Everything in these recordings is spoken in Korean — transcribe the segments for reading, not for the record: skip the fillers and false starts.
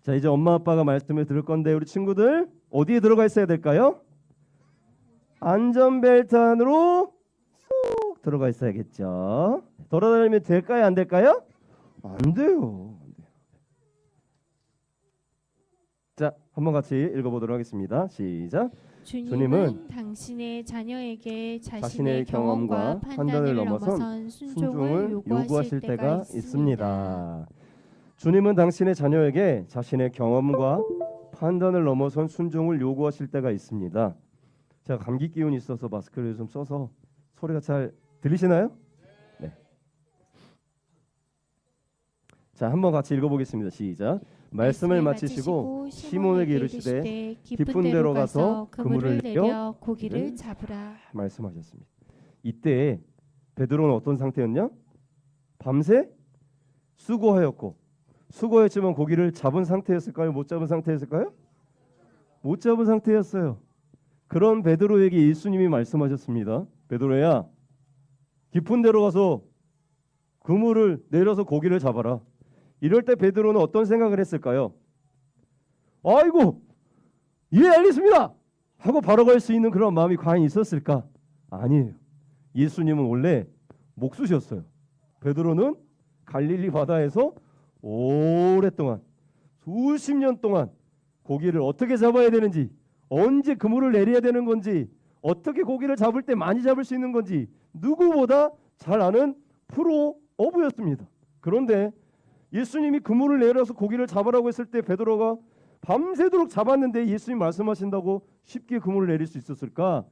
자, 이제 엄마 아빠가 말씀을 들을 건데 우리 친구들 어디에 들어가 있어야 될까요? 안전벨트 안으로 쏙 들어가 있어야겠죠. 돌아다니면 될까요? 안 될까요? 안 돼요. 자, 한번 같이 읽어보도록 하겠습니다. 시작. 주님은 당신의 자녀에게 자신의 경험과 판단을 넘어선 순종을 요구하실 때가 있습니다. 주님은 당신의 자녀에게 자신의 경험과 판단을 넘어선 순종을 요구하실 때가 있습니다. 제가 감기 기운이 있어서 마스크를 좀 써서 소리가 잘 들리시나요? 네. 자, 한번 같이 읽어보겠습니다. 시작. 말씀을 마치시고 시몬에게 이르시되 깊은 데로 가서 그물을 내려 고기를 잡으라 말씀하셨습니다. 이때 베드로는 어떤 상태였냐? 밤새 수고하였고 수고했지만 고기를 잡은 상태였을까요? 못 잡은 상태였을까요? 못 잡은 상태였어요. 그런 베드로에게 예수님이 말씀하셨습니다. 베드로야, 깊은 데로 가서 그물을 내려서 고기를 잡아라. 이럴 때 베드로는 어떤 생각을 했을까요? 아이고, 예, 알겠습니다 하고 바로 갈 수 있는 그런 마음이 과연 있었을까? 아니에요. 예수님은 원래 목수셨어요. 베드로는 갈릴리 바다에서 오랫동안 수십 년 동안 고기를 어떻게 잡아야 되는지, 언제 그물을 내려야 되는 건지, 어떻게 고기를 잡을 때 많이 잡을 수 있는 건지 누구보다 잘 아는 프로 어부였습니다. 그런데 예수님이 그물을 내려서 고기를 잡으라고 했을 때 베드로가 밤새도록 잡았는데 예수님 말씀하신다고 쉽게 그물을 내릴 수 있었을까?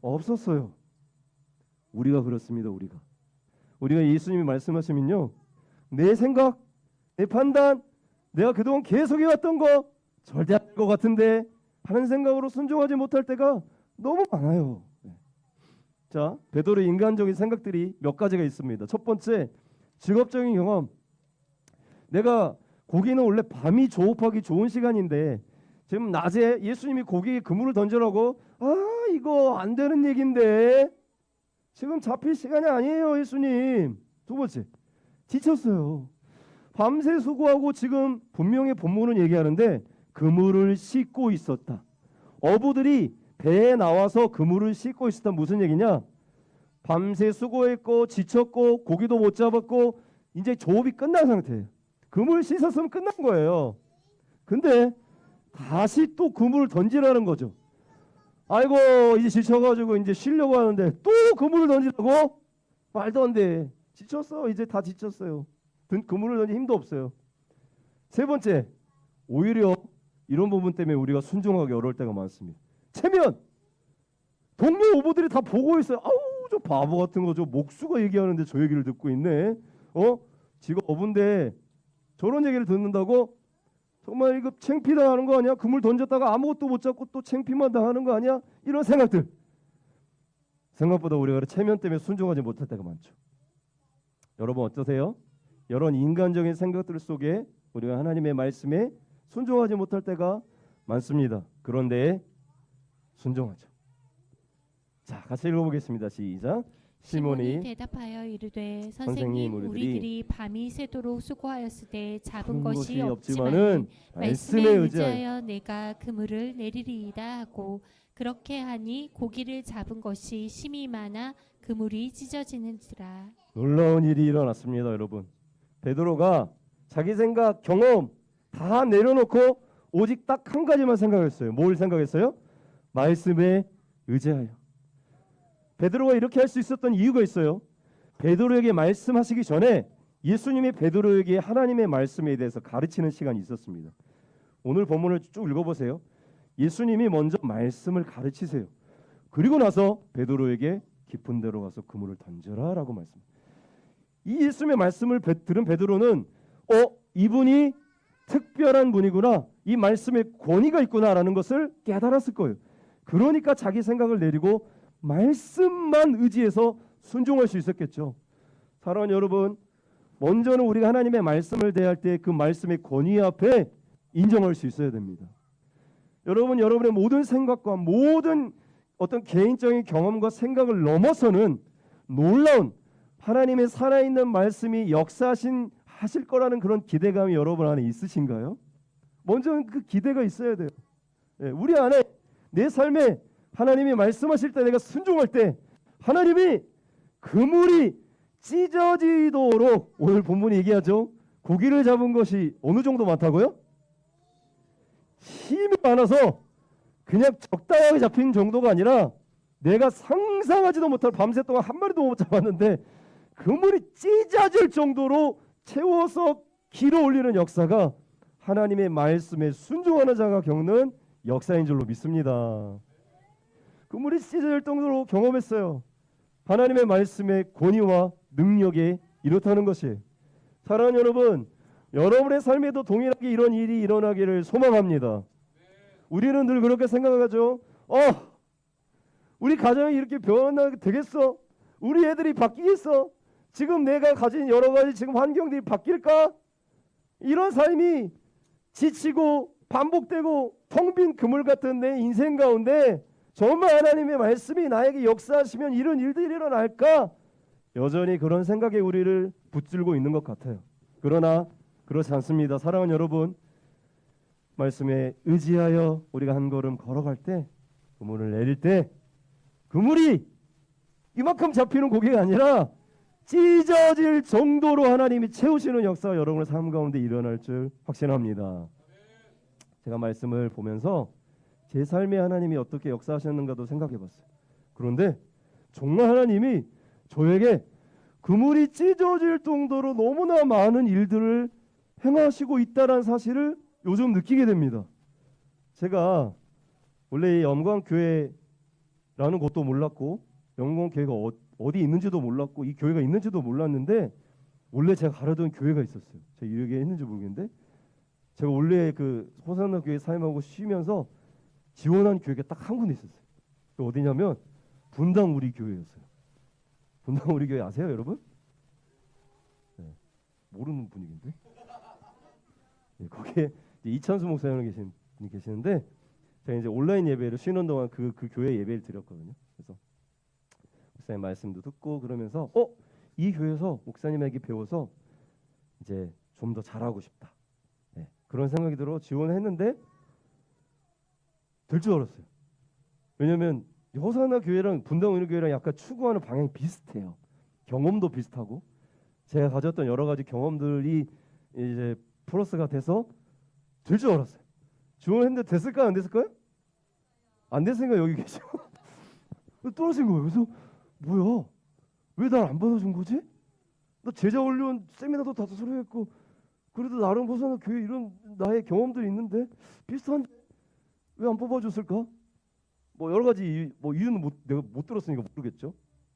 없었어요. 우리가 그렇습니다. 우리가 예수님이 말씀하시면요, 내 생각, 내 판단, 내가 그동안 계속 해왔던 거 절대 안 될 것 같은데 하는 생각으로 순종하지 못할 때가 너무 많아요. 자, 베드로의 인간적인 생각들이 몇 가지가 있습니다. 첫 번째, 직업적인 경험. 내가 고기는 원래 밤이 조업하기 좋은 시간인데 지금 낮에 예수님이 고기에 그물을 던지라고, 이거 안 되는 얘긴데 지금 잡힐 시간이 아니에요, 예수님. 두 번째, 지쳤어요. 밤새 수고하고 지금 분명히 본문은 얘기하는데 그물을 싣고 있었다. 어부들이 배에 나와서 그물을 싣고 있었다. 무슨 얘기냐? 밤새 수고했고 지쳤고 고기도 못 잡았고 이제 조업이 끝난 상태예요. 그물 씻었으면 끝난 거예요. 근데 다시 또 그물을 던지라는 거죠. 아이고, 이제 지쳐가지고 이제 쉬려고 하는데 또 그물을 던지라고? 말도 안 돼. 지쳤어. 이제 다 지쳤어요. 그물을 던질 힘도 없어요. 세 번째, 오히려 이런 부분 때문에 우리가 순종하기 어려울 때가 많습니다. 체면! 동료 오버들이 다 보고 있어요. 아우, 저 바보 같은 거, 저 목수가 얘기하는데 저 얘기를 듣고 있네. 지가 어부인데 저런 얘기를 듣는다고? 정말 이거 창피당하는 거 아니야? 그물 던졌다가 아무것도 못 잡고 또 창피만 당하는 거 아니야? 이런 생각들. 생각보다 우리가 체면 때문에 순종하지 못할 때가 많죠. 여러분 어떠세요? 이런 인간적인 생각들 속에 우리가 하나님의 말씀에 순종하지 못할 때가 많습니다. 그런데 순종하죠. 자, 같이 읽어보겠습니다. 시작. 시몬이 대답하여 이르되 선생님, 우리들이 밤이 새도록 수고하였을 때 잡은 것이 없지만은 말씀에 의지하여 내가 그물을 내리리이다 하고 그렇게 하니 고기를 잡은 것이 심히 많아 그물이 찢어지는지라. 놀라운 일이 일어났습니다. 여러분, 베드로가 자기 생각, 경험 다 내려놓고 오직 딱 한 가지만 생각했어요. 뭘 생각했어요? 말씀에 의지하여. 베드로가 이렇게 할 수 있었던 이유가 있어요. 베드로에게 말씀하시기 전에 예수님이 베드로에게 하나님의 말씀에 대해서 가르치는 시간이 있었습니다. 오늘 본문을 쭉 읽어보세요. 예수님이 먼저 말씀을 가르치세요. 그리고 나서 베드로에게 깊은 데로 가서 그물을 던져라 라고 말씀합니다. 이 예수님의 말씀을 들은 베드로는 이분이 특별한 분이구나, 이 말씀에 권위가 있구나라는 것을 깨달았을 거예요. 그러니까 자기 생각을 내리고 말씀만 의지해서 순종할 수 있었겠죠. 사랑하는 여러분, 먼저는 우리가 하나님의 말씀을 대할 때 그 말씀의 권위 앞에 인정할 수 있어야 됩니다. 여러분, 여러분의 모든 생각과 모든 어떤 개인적인 경험과 생각을 넘어서는 놀라운 하나님의 살아있는 말씀이 하실 거라는 그런 기대감이 여러분 안에 있으신가요? 먼저 그 기대가 있어야 돼요. 예, 우리 안에 내 삶에 하나님이 말씀하실 때 내가 순종할 때 하나님이 그물이 찢어지도록, 오늘 본문이 얘기하죠. 고기를 잡은 것이 어느 정도 많다고요? 힘이 많아서 그냥 적당하게 잡힌 정도가 아니라 내가 상상하지도 못할, 밤새 동안 한 마리도 못 잡았는데 그물이 찢어질 정도로 채워서 길어 올리는 역사가 하나님의 말씀에 순종하는 자가 겪는 역사인 줄로 믿습니다. 그물이 찢어질 정도로 경험했어요. 하나님의 말씀의 권위와 능력에 이렇다는 것이. 사랑하는 여러분, 여러분의 삶에도 동일하게 이런 일이 일어나기를 소망합니다. 우리는 늘 그렇게 생각하죠. 우리 가정이 이렇게 변화가 되겠어? 우리 애들이 바뀌겠어? 지금 내가 가진 여러 가지 지금 환경들이 바뀔까? 이런 삶이 지치고 반복되고 텅 빈 그물 같은 내 인생 가운데 정말 하나님의 말씀이 나에게 역사하시면 이런 일들이 일어날까? 여전히 그런 생각에 우리를 붙들고 있는 것 같아요. 그러나 그렇지 않습니다. 사랑하는 여러분, 말씀에 의지하여 우리가 한 걸음 걸어갈 때, 그물을 내릴 때 그물이 이만큼 잡히는 고기가 아니라 찢어질 정도로 하나님이 채우시는 역사가 여러분의 삶 가운데 일어날 줄 확신합니다. 제가 말씀을 보면서 제 삶에 하나님이 어떻게 역사하셨는가도 생각해봤어요. 그런데 정말 하나님이 저에게 그물이 찢어질 정도로 너무나 많은 일들을 행하시고 있다는 사실을 요즘 느끼게 됩니다. 제가 원래 영광교회라는 곳도 몰랐고 영광교회가 어디 있는지도 몰랐고 이 교회가 있는지도 몰랐는데, 원래 제가 가려던 교회가 있었어요. 제가 이렇게 했는지 모르겠는데 제가 원래 그 호산나 교회 사임하고 쉬면서 지원한 교회가 딱 한 군데 있었어요. 그 어디냐면 분당 우리 교회였어요. 분당 우리 교회 아세요, 여러분? 네, 모르는 분위기인데. 네, 거기에 이찬수 목사님 계시는데 제가 이제 온라인 예배를 쉬는 동안 그 교회 예배를 드렸거든요. 그래서 목사님 말씀도 듣고 그러면서 이 교회에서 목사님에게 배워서 이제 좀 더 잘하고 싶다. 네, 그런 생각이 들어 지원했는데 될 줄 알았어요. 왜냐면 호사나 교회랑 분당 우리 교회랑 약간 추구하는 방향이 비슷해요. 경험도 비슷하고 제가 가졌던 여러 가지 경험들이 이제 플러스가 돼서 될 줄 알았어요. 지원했는데 됐을까요? 안 됐을까요? 안 됐으니까 여기 계셔. 떨어진 거예요. 그래서 뭐야? 왜 날 안 받아준 거지? 나 제자 훈련 세미나도 다 수료했고 그래도 나름 호사나 교회 이런 나의 경험들이 있는데 비슷한데 왜 안 뽑아줬을까? 뭐 여러 가지 이유는 내가 못 들었으니까 모르겠죠.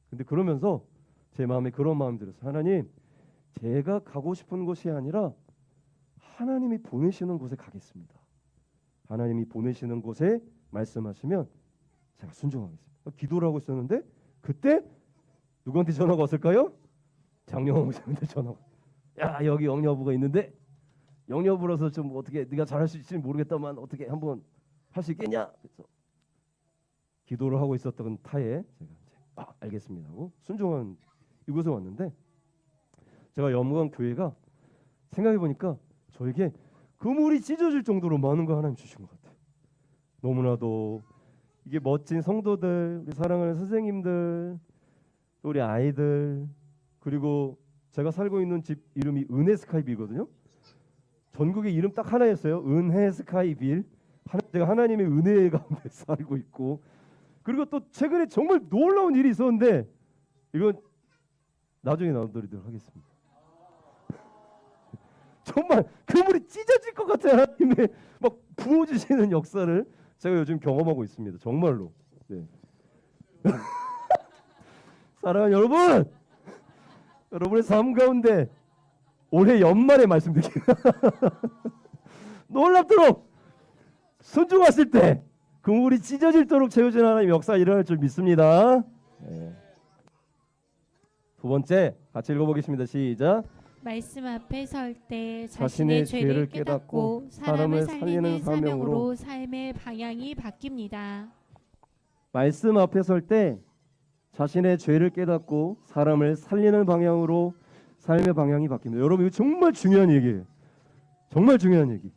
근데 그러면서 제 마음에 그런 마음이 들었어요. 하나님, 제가 가고 싶은 곳이 아니라 하나님이 보내시는 곳에 가겠습니다. 하나님이 보내시는 곳에 말씀하시면 제가 순종하겠습니다. 기도를 하고 있었는데 그때 누구한테 전화가 왔을까요? 장영호 목사님한테 전화가. 야, 여기 영여부가 있는데 영여부라서 좀 어떻게 네가 잘할 수 있을지 모르겠다만 어떻게 한번 할 수 있겠냐? 그래서 기도를 하고 있었던 타에 제가 알겠습니다 하고 순종한 이곳에 왔는데, 제가 영광 교회가 생각해 보니까 저에게 그물이 찢어질 정도로 많은 거 하나님 주신 것 같아요. 너무나도 이게 멋진 성도들, 우리 사랑하는 선생님들, 또 우리 아이들, 그리고 제가 살고 있는 집 이름이 은혜 스카이빌이거든요. 전국에 이름 딱 하나였어요. 은혜 스카이빌. 제가 하나님의 은혜 가운데 살고 있고, 그리고 또 최근에 정말 놀라운 일이 있었는데 이건 나중에 나눠드리도록 하겠습니다. 정말 그물이 찢어질 것 같아요. 하나님의 막 부어주시는 역사를 제가 요즘 경험하고 있습니다. 정말로. 네. 사랑하는 여러분, 여러분의 삶 가운데 올해 연말에 말씀드릴게요. 놀랍도록 순종하실 때 그물이 찢어질도록 채워지는 하나님의 역사가 일어날 줄 믿습니다. 네. 두 번째 같이 읽어보겠습니다. 시작. 말씀 앞에 설 때 자신의 자신의 죄를 깨닫고 사람을 살리는 사명으로 사명으로 삶의 방향이 바뀝니다. 말씀 앞에 설 때 자신의 죄를 깨닫고 사람을 살리는 방향으로 삶의 방향이 바뀝니다. 여러분, 이거 정말 중요한 얘기예요. 정말 중요한 얘기.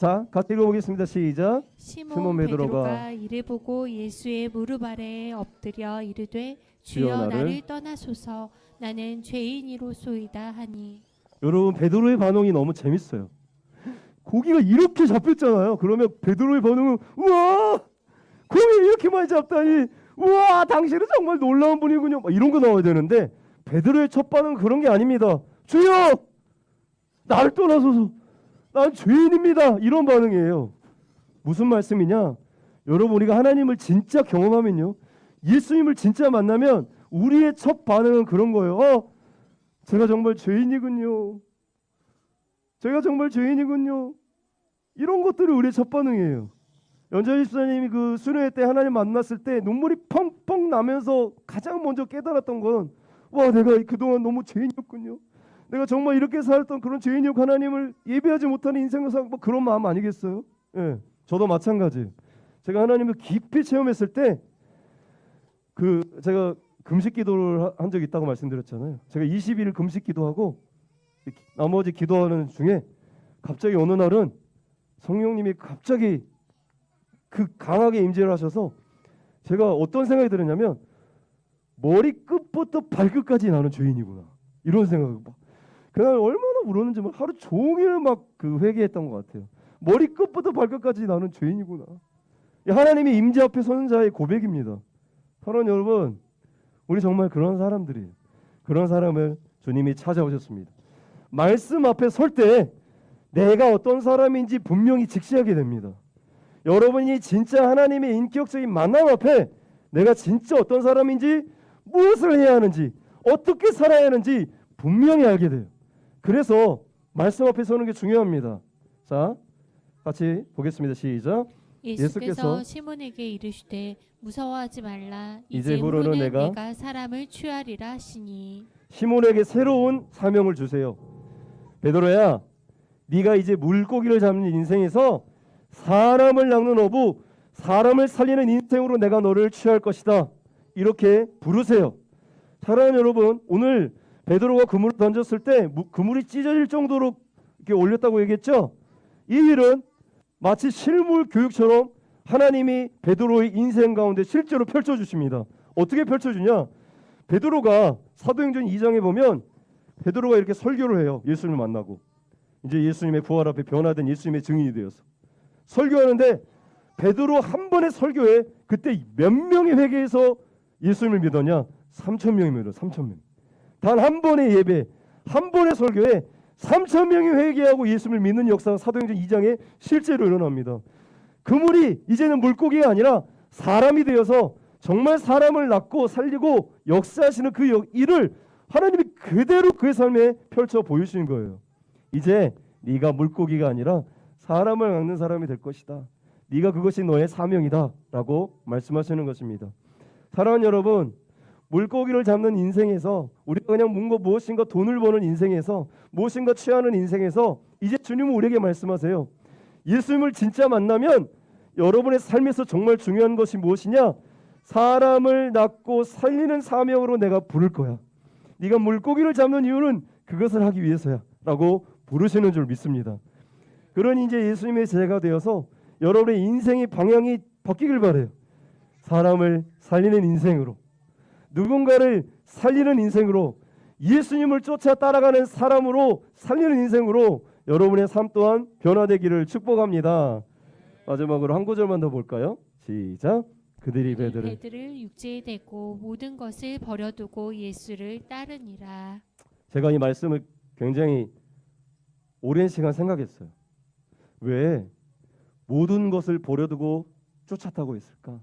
자, 같이 읽어보겠습니다. 시작. 시몬 시몬 베드로가 베드로가 이를 보고 예수의 무릎 아래에 엎드려 이르되 주여 주여 나를 나를 떠나소서 나는 죄인이로소이다 하니. 여러분 베드로의 반응이 너무 재밌어요. 고기가 이렇게 잡혔잖아요. 그러면 베드로의 반응은 우와 고기 이렇게 많이 잡다니 우와 당신은 정말 놀라운 분이군요. 막 이런 거 나와야 되는데 베드로의 첫 반응은 그런 게 아닙니다. 주여 나를 떠나소서 난 죄인입니다. 이런 반응이에요. 무슨 말씀이냐? 여러분 우리가 하나님을 진짜 경험하면요. 예수님을 진짜 만나면 우리의 첫 반응은 그런 거예요. 제가 정말 죄인이군요. 제가 정말 죄인이군요. 이런 것들이 우리의 첫 반응이에요. 연재 집사님이 그 수련회 때 하나님 만났을 때 눈물이 펑펑 나면서 가장 먼저 깨달았던 건 와 내가 그동안 너무 죄인이었군요. 내가 정말 이렇게 살았던 그런 죄인이었고 하나님을 예배하지 못하는 인생을 살고 뭐 그런 마음 아니겠어요? 예, 저도 마찬가지예요. 제가 하나님을 깊이 체험했을 때 제가 금식 기도를 한 적이 있다고 말씀드렸잖아요. 제가 20일 금식 기도하고 나머지 기도하는 중에 갑자기 어느 날은 성령님이 갑자기 강하게 임재를 하셔서 제가 어떤 생각이 들었냐면 머리끝부터 발끝까지 나는 죄인이구나 이런 생각을 그날 얼마나 울었는지 하루 종일 막 회개했던 것 같아요. 머리끝부터 발끝까지 나는 죄인이구나. 하나님의 임재 앞에 서는 자의 고백입니다. 사랑하는 여러분 우리 정말 그런 사람들이에요. 그런 사람을 주님이 찾아오셨습니다. 말씀 앞에 설 때 내가 어떤 사람인지 분명히 직시하게 됩니다. 여러분이 진짜 하나님의 인격적인 만남 앞에 내가 진짜 어떤 사람인지 무엇을 해야 하는지 어떻게 살아야 하는지 분명히 알게 돼요. 그래서 말씀 앞에 서는 게 중요합니다. 자, 같이 보겠습니다. 시작. 예수께서 시몬에게 이르시되 무서워하지 말라 이제부로는 내가 사람을 취하리라 하시니. 시몬에게 새로운 사명을 주세요. 베드로야 네가 이제 물고기를 잡는 인생에서 사람을 낚는 어부 사람을 살리는 인생으로 내가 너를 취할 것이다. 이렇게 부르세요. 사랑하는 여러분 오늘 베드로가 그물을 던졌을 때 그물이 찢어질 정도로 이렇게 올렸다고 얘기했죠. 이 일은 마치 실물 교육처럼 하나님이 베드로의 인생 가운데 실제로 펼쳐주십니다. 어떻게 펼쳐주냐? 베드로가 사도행전 2장에 보면 베드로가 이렇게 설교를 해요. 예수님을 만나고 이제 예수님의 부활 앞에 변화된 예수님의 증인이 되어서 설교하는데 베드로 한 번의 설교에 그때 몇 명이 회개해서 예수님을 믿었냐? 3,000명이 믿어요. 3,000명. 단 한 번의 예배, 한 번의 설교에 3,000명이 회개하고 예수님을 믿는 역사가 사도행전 2장에 실제로 일어납니다. 그물이 이제는 물고기가 아니라 사람이 되어서 정말 사람을 낳고 살리고 역사하시는 그 일을 하나님이 그대로 그의 삶에 펼쳐 보여주신 거예요. 이제 네가 물고기가 아니라 사람을 낚는 사람이 될 것이다. 네가 그것이 너의 사명이다 라고 말씀하시는 것입니다. 사랑하는 여러분 물고기를 잡는 인생에서 우리가 그냥 무엇인가 돈을 버는 인생에서 무엇인가 취하는 인생에서 이제 주님은 우리에게 말씀하세요. 예수님을 진짜 만나면 여러분의 삶에서 정말 중요한 것이 무엇이냐? 사람을 낳고 살리는 사명으로 내가 부를 거야. 네가 물고기를 잡는 이유는 그것을 하기 위해서야 라고 부르시는 줄 믿습니다. 그러니 이제 예수님의 제자가 되어서 여러분의 인생의 방향이 바뀌길 바래요. 사람을 살리는 인생으로 누군가를 살리는 인생으로 예수님을 쫓아 따라가는 사람으로 살리는 인생으로 여러분의 삶 또한 변화되기를 축복합니다. 마지막으로 한 구절만 더 볼까요? 시작. 그들이 베드를 육지에 대고 모든 것을 버려두고 예수를 따르니라. 제가 이 말씀을 굉장히 오랜 시간 생각했어요. 왜 모든 것을 버려두고 쫓았다고 했을까?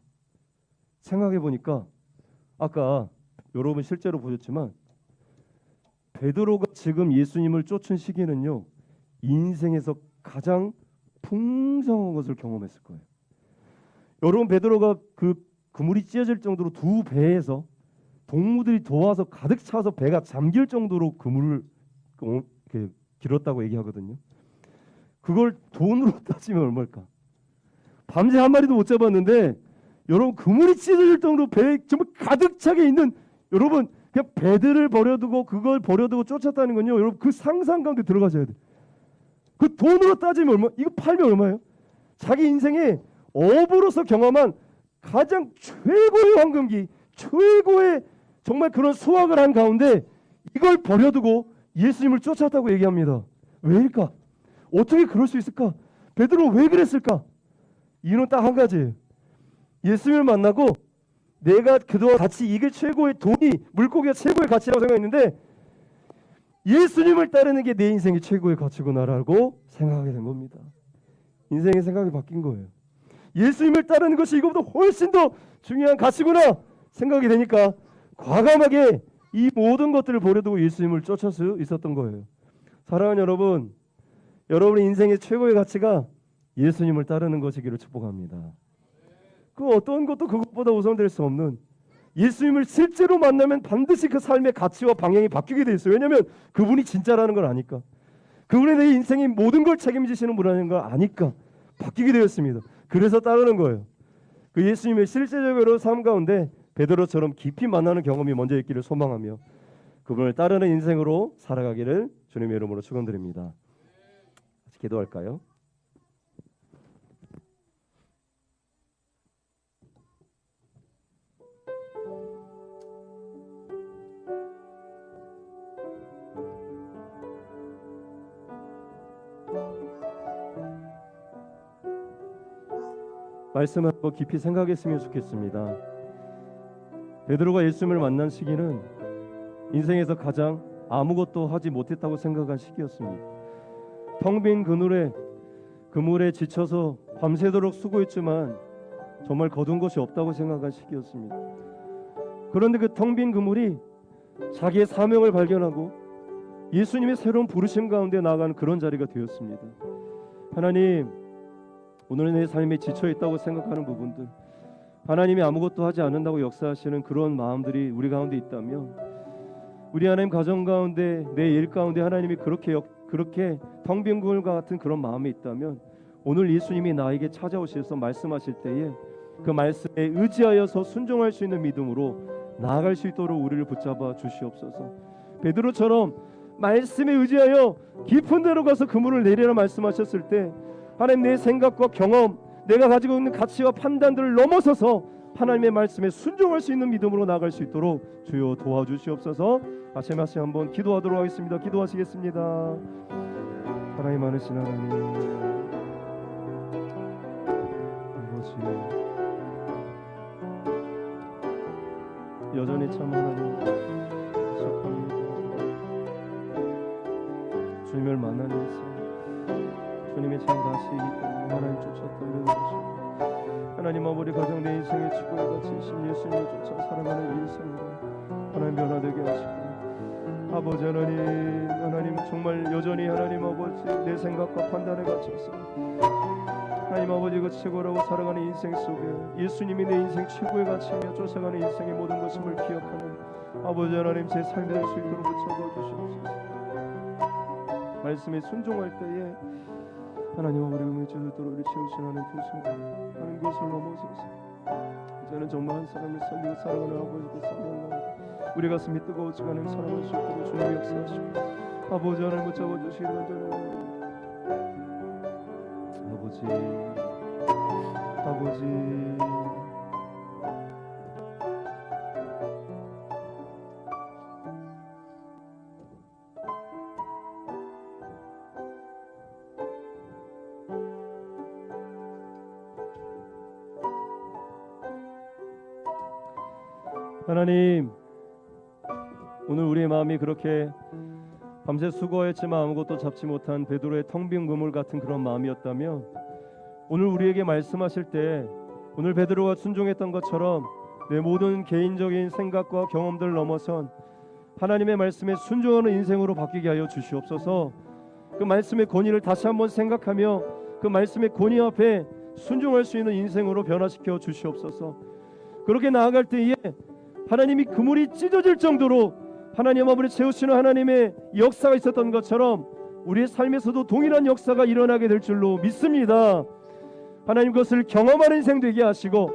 생각해 보니까 아까 여러분 실제로 보셨지만 베드로가 지금 예수님을 쫓은 시기는요 인생에서 가장 풍성한 것을 경험했을 거예요. 여러분 베드로가 그물이 찢어질 정도로 두 배에서 동무들이 도와서 가득 차서 배가 잠길 정도로 그물을 길었다고 얘기하거든요. 그걸 돈으로 따지면 얼마일까? 밤새 한 마리도 못 잡았는데 여러분 그물이 찢어질 정도로 배에 정말 가득 차게 있는 여러분 그냥 배들을 버려두고 그걸 버려두고 쫓았다는 건요. 여러분 그 상상 가운데 들어가셔야 돼. 그 돈으로 따지면 얼마? 이거 팔면 얼마예요? 자기 인생에 업으로서 경험한 가장 최고의 황금기, 최고의 정말 그런 수확을 한 가운데 이걸 버려두고 예수님을 쫓았다고 얘기합니다. 왜일까? 어떻게 그럴 수 있을까? 베드로 왜 그랬을까? 이유는 딱 한 가지예요. 예수님을 만나고 내가 그동안 같이 이게 최고의 돈이, 물고기가 최고의 가치라고 생각했는데 예수님을 따르는 게 내 인생의 최고의 가치구나라고 생각하게 된 겁니다. 인생의 생각이 바뀐 거예요. 예수님을 따르는 것이 이것보다 훨씬 더 중요한 가치구나 생각이 되니까 과감하게 이 모든 것들을 버려두고 예수님을 쫓을 수 있었던 거예요. 사랑하는 여러분, 여러분의 인생의 최고의 가치가 예수님을 따르는 것이기를 축복합니다. 그 어떤 것도 그것보다 우선될 수 없는, 예수님을 실제로 만나면 반드시 그 삶의 가치와 방향이 바뀌게 돼 있어요. 왜냐하면 그분이 진짜라는 걸 아니까, 그분이 내 인생의 모든 걸 책임지시는 분이라는 걸 아니까 바뀌게 되었습니다. 그래서 따르는 거예요. 그 예수님의 실제적으로 삶 가운데 베드로처럼 깊이 만나는 경험이 먼저 있기를 소망하며 그분을 따르는 인생으로 살아가기를 주님의 이름으로 축원드립니다. 기도할까요? 말씀을 한번 깊이 생각했으면 좋겠습니다. 베드로가 예수님을 만난 시기는 인생에서 가장 아무것도 하지 못했다고 생각한 시기였습니다. 텅 빈 그물에 지쳐서 밤새도록 수고했지만 정말 거둔 것이 없다고 생각한 시기였습니다. 그런데 그 텅 빈 그물이 자기의 사명을 발견하고 예수님의 새로운 부르심 가운데 나아가는 그런 자리가 되었습니다. 하나님, 오늘은 내 삶에 지쳐있다고 생각하는 부분들, 하나님이 아무것도 하지 않는다고 역사하시는 그런 마음들이 우리 가운데 있다면, 우리 하나님 가정 가운데, 내 일 가운데 하나님이 그렇게 텅 빈 그물과 같은 그런 마음이 있다면, 오늘 예수님이 나에게 찾아오셔서 말씀하실 때에 그 말씀에 의지하여서 순종할 수 있는 믿음으로 나아갈 수 있도록 우리를 붙잡아 주시옵소서. 베드로처럼 말씀에 의지하여 깊은 데로 가서 그물을 내리라 말씀하셨을 때 하나님, 내 생각과 경험, 내가 가지고 있는 가치와 판단들을 넘어서서 하나님의 말씀에 순종할 수 있는 믿음으로 나아갈 수 있도록 주여 도와주시옵소서. 다시 한번 기도하도록 하겠습니다. 기도하시겠습니다. 하나님 많으신 하나님, 아버지, 여전히 참 하나님 부족합니다. 주님을 만나는 인생, 주님의 참 다시이기 때문에 하나님 쫓았던 것이고, 하나님 아버지 가정 내 인생의 지구에 갇히신 예수님을 쫓아 살아가는 인생으로 하나님 변화되게 하시고, 아버지 하나님 정말 여전히 하나님 아버지 내 생각과 판단에 갇혀서 하나님 아버지 그 최고라고 살아가는 인생 속에 예수님이 내 인생 최고의 가치이며 쫓아가는 인생의 모든 것임을 기억하는 아버지 하나님 제 삶이 될 수 있도록 붙잡아 주시옵소서. 말씀에 순종할 때에 하나님 아버지 의지하도록 우리 채우신 하나님 풍성한 하나님 것을 넘어서서 이제는 정말 한 사람을 살리고 살아가는 아버지께 사랑합니다. 우리 가슴이 뜨거워지고 하나님 사랑할 수 있도록 주님 역사하시고 아버지 하나님 붙잡아 주시기 원하는 아버지 하나님, 오늘 우리의 마음이 그렇게 밤새 수고했지만 아무것도 잡지 못한 베드로의 텅 빈 그물 같은 그런 마음이었다면, 오늘 우리에게 말씀하실 때 오늘 베드로가 순종했던 것처럼 내 모든 개인적인 생각과 경험들을 넘어선 하나님의 말씀에 순종하는 인생으로 바뀌게 하여 주시옵소서. 그 말씀의 권위를 다시 한번 생각하며 그 말씀의 권위 앞에 순종할 수 있는 인생으로 변화시켜 주시옵소서. 그렇게 나아갈 때에 하나님이 그물이 찢어질 정도로 하나님 아버지 채우시는 하나님의 역사가 있었던 것처럼 우리의 삶에서도 동일한 역사가 일어나게 될 줄로 믿습니다. 하나님 그것을 경험하는 인생 되게 하시고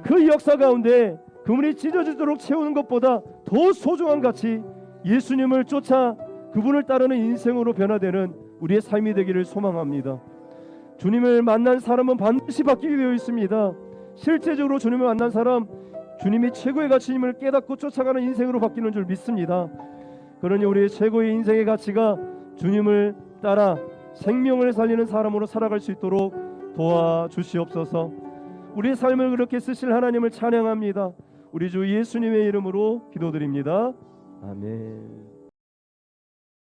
그 역사 가운데 그물이 찢어지도록 채우는 것보다 더 소중한 가치, 예수님을 쫓아 그분을 따르는 인생으로 변화되는 우리의 삶이 되기를 소망합니다. 주님을 만난 사람은 반드시 바뀌게 되어 있습니다. 실제적으로 주님을 만난 사람, 주님이 최고의 가치임을 깨닫고 쫓아가는 인생으로 바뀌는 줄 믿습니다. 그러니 우리의 최고의 인생의 가치가 주님을 따라 생명을 살리는 사람으로 살아갈 수 있도록 도와주시옵소서. 우리의 삶을 그렇게 쓰실 하나님을 찬양합니다. 우리 주 예수님의 이름으로 기도드립니다. 아멘.